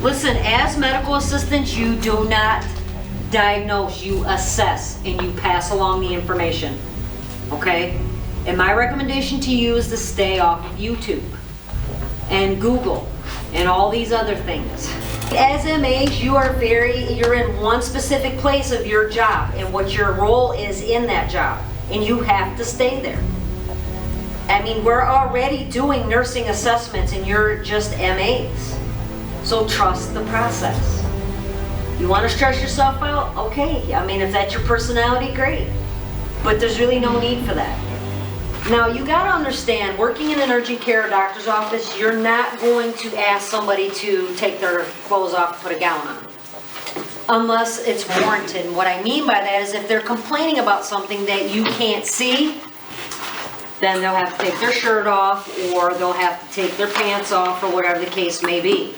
Listen, as medical assistants, you do not diagnose, you assess, and you pass along the information, okay? And my recommendation to you is to stay off of YouTube and Google and all these other things. As MAs, you're in one specific place of your job and what your role is in that job, and you have to stay there. I mean, we're already doing nursing assessments and you're just MAs. So trust the process. You want to stress yourself out? Okay, I mean, if that's your personality, great. But there's really no need for that. Now, you got to understand, working in an urgent care doctor's office, you're not going to ask somebody to take their clothes off and put a gown on, unless it's warranted. And what I mean by that is if they're complaining about something that you can't see, then they'll have to take their shirt off, or they'll have to take their pants off, or whatever the case may be.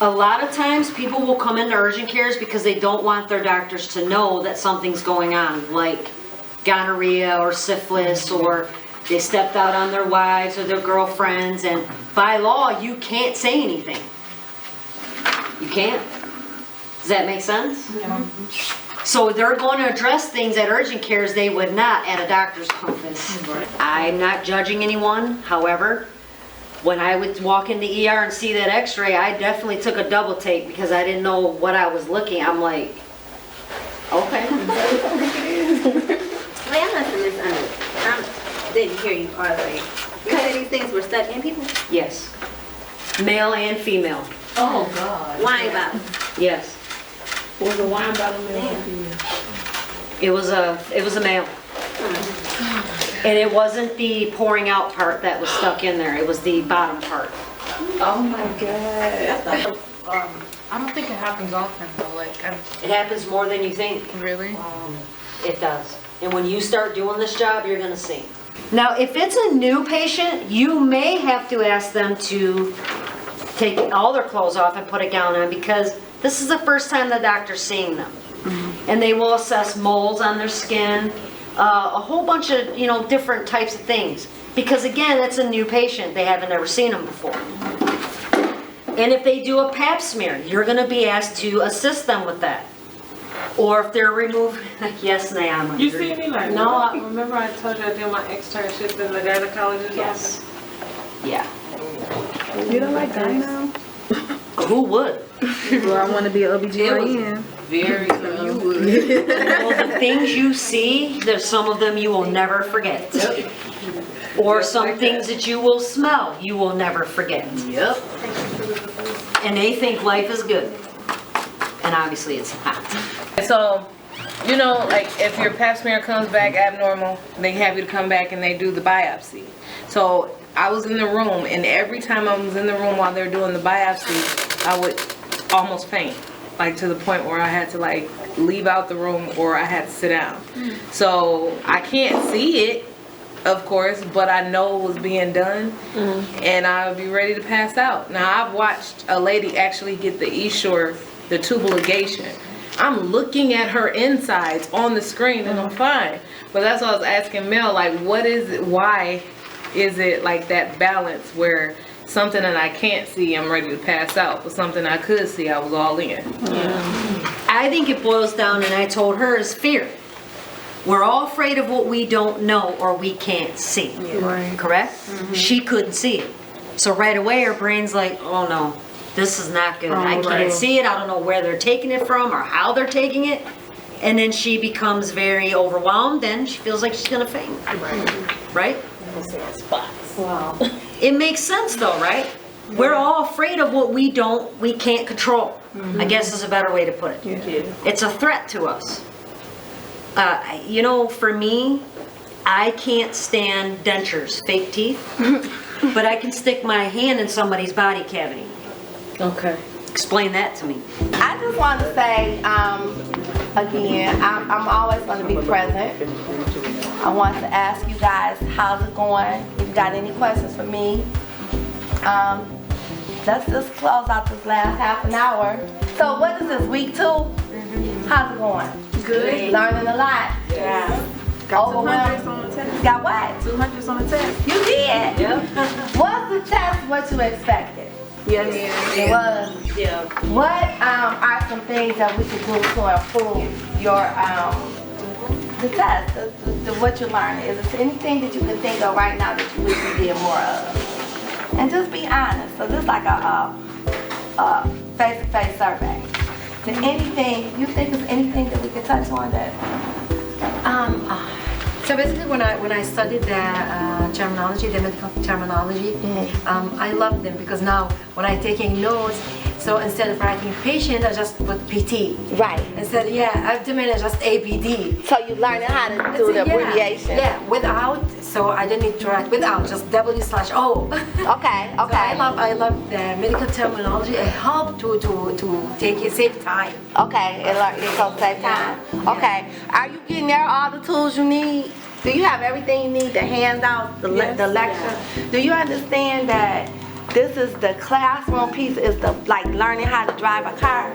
A lot of times people will come into urgent cares because they don't want their doctors to know that something's going on, like gonorrhea or syphilis, or they stepped out on their wives or their girlfriends, and by law you can't say anything. You can't. Does that make sense? Yeah. So they're going to address things at urgent cares they would not at a doctor's office. I'm not judging anyone, however, when I would walk in the ER and see that x-ray, I definitely took a double take because I didn't know what I was looking. I'm like, okay. Wait, I'm not misunderstood. I didn't hear you all the way. You said these things were stuck in people? Yes. Male and female. Oh, God. Wine bottle. Yes. Was a wine bottle male or female? It was a male. And it wasn't the pouring out part that was stuck in there. It was the bottom part. Oh my God. I don't think it happens often though. Like, It happens more than you think. really? It does. And when you start doing this job, you're gonna see. Now, if it's a new patient, you may have to ask them to take all their clothes off and put a gown on, because this is the first time the doctor's seeing them. And they will assess moles on their skin, a whole bunch of, different types of things. Because again, it's a new patient. They haven't ever seen them before. And if they do a pap smear, you're gonna be asked to assist them with that. Or if they're removed, yes, ma'am. You see me like, no, remember I told you I did my externship in the gynecologist Yes. office? Yeah. You don't like gyno? Who would? Well, I want to be an OBGYN. Very good. You would. Well, the things you see, there's some of them you will never forget. Or some things that you will smell, you will never forget. Yep. And they think life is good. And obviously it's not. So, like if your pap smear comes back abnormal, they have you to come back and they do the biopsy. So I was in the room, and every time I was in the room while they're doing the biopsy, I would almost faint, like to the point where I had to leave out the room or I had to sit down. So I can't see it, of course, but I know it was being done, and I would be ready to pass out. Now I've watched a lady actually get the Essure, the tubal ligation. I'm looking at her insides on the screen and I'm fine. But that's what I was asking Mel, what is it, why is it like that balance where something that I can't see, I'm ready to pass out, but something I could see, I was all in. I think it boils down, and I told her, is fear. We're all afraid of what we don't know or we can't see. Right. Correct? She couldn't see it. So right away her brain's like, oh no, this is not good. I can't right. see it. I don't know where they're taking it from or how they're taking it. And then she becomes very overwhelmed and she feels like she's gonna faint. Right? Wow. It makes sense though, right? We're all afraid of what we can't control. I guess is a better way to put it. Yeah. It's a threat to us. For me, I can't stand dentures, fake teeth, but I can stick my hand in somebody's body cavity. Okay. Explain that to me. I just want to say, again, I'm always going to be present. I want to ask you guys, how's it going? If you got any questions for me, let's just close out this last half an hour. So what is this, week 2? How's it going? Good. Learning a lot. Yeah. Got 200s on the test. Got what? 200s on the test. You did? Yep. Was the test what you expected? Yes. It was. Yeah. What are some things that we could do to improve your the test, what you're learning? Is there anything that you can think of right now that you wish you did more of? And just be honest. So this is like a face-to-face survey. Is there anything you think is anything that we could touch on that? So basically, when I studied the terminology, the medical terminology, I love them because now when I'm taking notes, so instead of writing patient, I just put PT. Right. Instead, abdomen, I just ABD. So you learning how to do the abbreviation. Yeah, without. So I didn't need to write without, just W/O. Okay. So I love the medical terminology. It helped to save time. Okay, it's gonna save time. Okay, are you getting there all the tools you need? Do you have everything you need, the handout, the lecture? Do you understand that this is the classroom piece, is the like learning how to drive a car?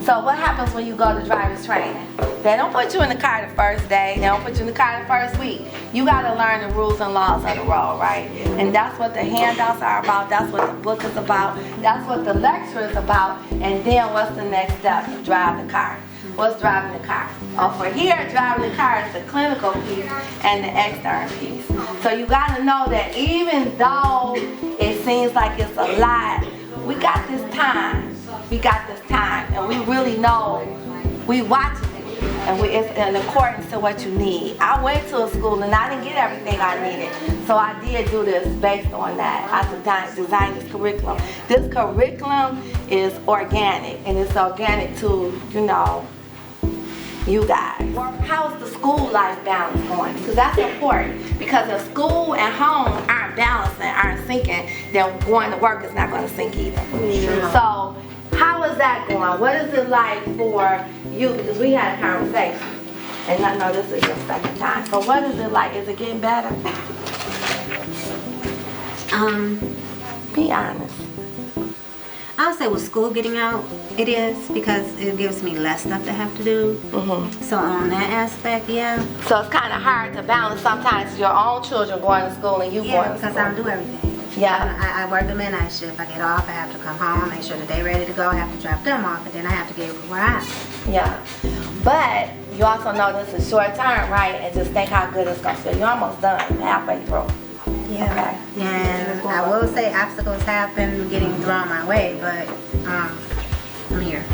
So what happens when you go to driver's training? They don't put you in the car the first day, they don't put you in the car the first week. You gotta learn the rules and laws of the road, right? And that's what the handouts are about, that's what the book is about, that's what the lecture is about, and then what's the next step? You drive the car. What's driving the car? For here, driving the car is the clinical piece and the external piece. So you gotta know that even though it seems like it's a lot, we got this time. We got this time, and we really know we watching it, and it's in accordance to what you need. I went to a school and I didn't get everything I needed, so I did do this based on that. I designed this curriculum. This curriculum is organic, and it's organic to, you guys. How's the school life balance going? Because that's important. Because if school and home aren't balancing, aren't syncing, then going to work is not going to sync either. So how is that going? What is it like for you? Because we had a conversation, and I know this is your second time. So what is it like? Is it getting better? Be honest. I'll say with school getting out, it is, because it gives me less stuff to have to do. So on that aspect, yeah. So it's kind of hard to balance sometimes your own children going to school and you going to because school. I do everything. Yeah. I work the midnight shift. I get off, I have to come home, make sure that they're ready to go. I have to drop them off, and then I have to get where I am. Yeah. But you also know this is short term, right? And just think how good it's going to feel. You're almost done, halfway through. Yeah. Okay. And I will say obstacles have been getting thrown my way, but I'm here.